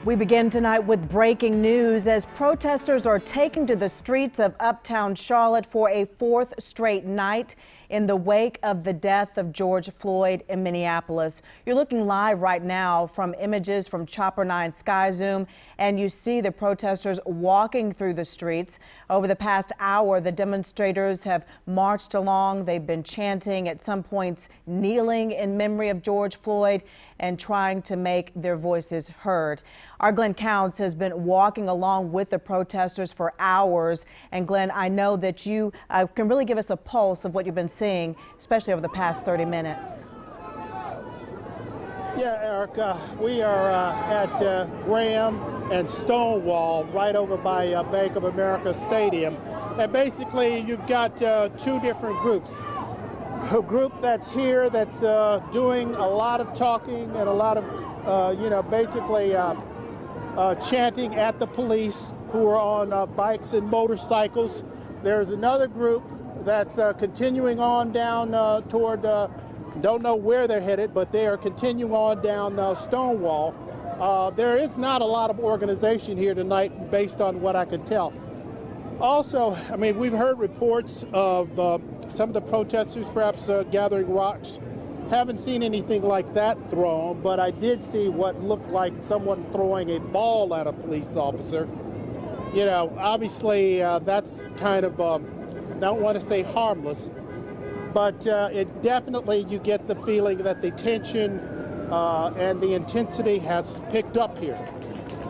We begin tonight with breaking news as protesters are taking to the streets of uptown Charlotte for a fourth straight night in the wake of the death of George Floyd in Minneapolis. You're looking live right now from images from Chopper 9 Sky Zoom, and you see the protesters walking through the streets. Over the past hour, the demonstrators have marched along. They've been chanting, at some points kneeling in memory of George Floyd and trying to make their voices heard. Our Glenn Counts has been walking along with the protesters for hours. And Glenn, I know that you can really give us a pulse of what you've been seeing, especially over the past 30 minutes. Yeah, Erica, we are at Graham and Stonewall right over by Bank of America Stadium. And basically you've got two different groups. A group that's here that's doing a lot of talking and a lot of, basically chanting at the police who are on bikes and motorcycles. There's another group that's continuing on down toward, don't know where they're headed, but they are continuing on down Stonewall. There is not a lot of organization here tonight based on what I can tell. Also, I mean, we've heard reports of some of the protesters perhaps gathering rocks. Haven't seen anything like that thrown, but I did see what looked like someone throwing a ball at a police officer. You know, obviously that's kind of, don't want to say harmless, but it definitely, you get the feeling that the tension and the intensity has picked up here.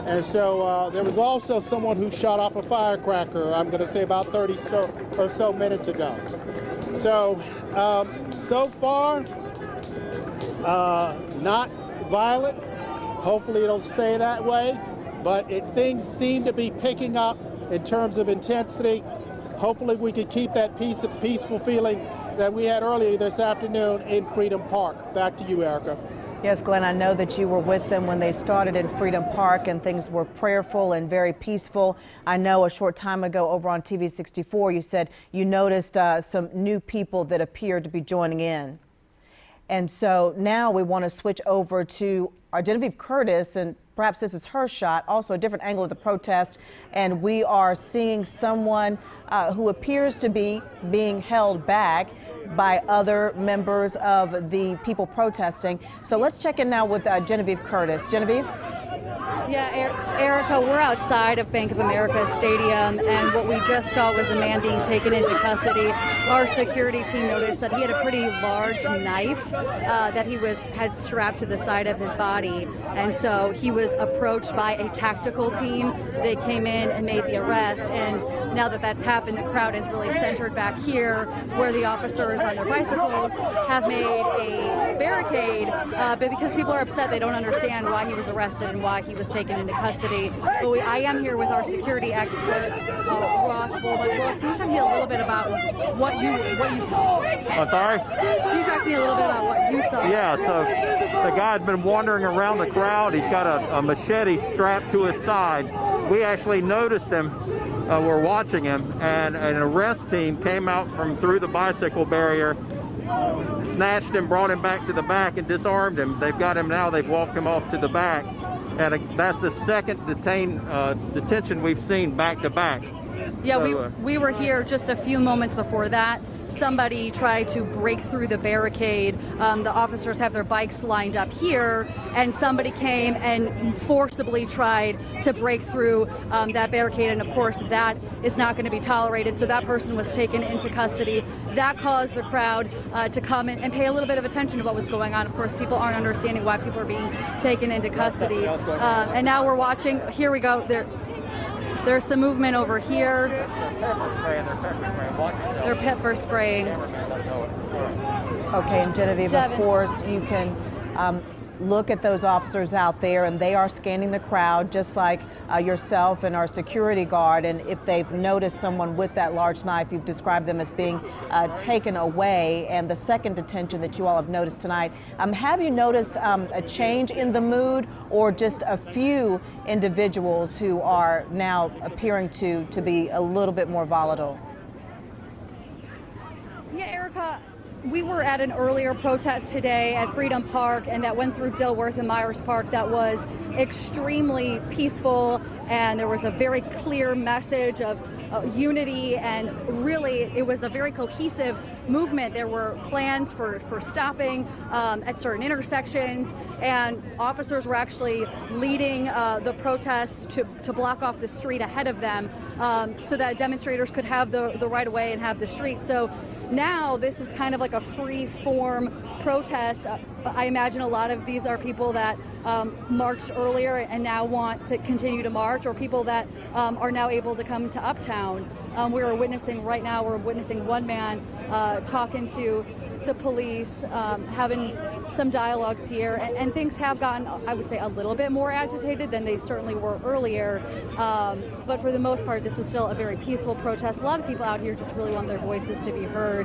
And so there was also someone who shot off a firecracker, I'm going to say about 30 or so minutes ago. So, so far, not violent. Hopefully it'll stay that way. But things seem to be picking up in terms of intensity. Hopefully we can keep that peaceful feeling that we had earlier this afternoon in Freedom Park. Back to you, Erica. Yes, Glenn, I know that you were with them when they started in Freedom Park and things were prayerful and very peaceful. I know a short time ago over on TV 64, you said you noticed some new people that appeared to be joining in. And so now we want to switch over to our Genevieve Curtis, and perhaps this is her shot, also a different angle of the protest. And we are seeing someone who appears to be being held back by other members of the people protesting. So let's check in now with Genevieve Curtis. Genevieve? Yeah, Erica, we're outside of Bank of America Stadium, and what we just saw was a man being taken into custody. Our security team noticed that he had a pretty large knife that he had strapped to the side of his body, and so he was approached by a tactical team. They came in and made the arrest, and now that that's happened, the crowd is really centered back here, where the officers on their bicycles have made a barricade, but because people are upset, they don't understand why he was arrested and why he was taken into custody. But I am here with our security expert, Ross Bullock. Ross, can you talk to me a little bit about what you saw? I'm sorry? Can you talk to me a little bit about what you saw? Yeah, so the guy had been wandering around the crowd. He's got a machete strapped to his side. We actually noticed him. We're watching him, and an arrest team came out from through the bicycle barrier, snatched him, brought him back to the back, and disarmed him. They've got him now. They've walked him off to the back. And that's the second detention we've seen back to back. Yeah, so, we were here just a few moments before that. Somebody tried to break through the barricade. The officers have their bikes lined up here, and somebody came and forcibly tried to break through that barricade, and of course that is not going to be tolerated, so that person was taken into custody. That caused the crowd to come and pay a little bit of attention to what was going on. Of course, people aren't understanding why people are being taken into custody. And now we're watching. Here we go. There's some movement over here. They're pepper spraying. Okay, and Genevieve, of course, you can look at those officers out there, and they are scanning the crowd just like yourself and our security guard. And if they've noticed someone with that large knife, you've described them as being taken away. And the second detention that you all have noticed tonight, have you noticed a change in the mood, or just a few individuals who are now appearing to be a little bit more volatile? Yeah, Erica, We were at an earlier protest today at Freedom Park, and that went through Dilworth and Myers Park that was extremely peaceful, and there was a very clear message of unity, and really it was a very cohesive movement. There were plans for stopping at certain intersections, and officers were actually leading the protests to block off the street ahead of them so that demonstrators could have the right of way and have the street. So now this is kind of like a free form protest. I imagine a lot of these are people that marched earlier and now want to continue to march, or people that are now able to come to Uptown. We're witnessing one man talking to police, having some dialogues here, and things have gotten, I would say, a little bit more agitated than they certainly were earlier. But for the most part, this is still a very peaceful protest. A lot of people out here just really want their voices to be heard.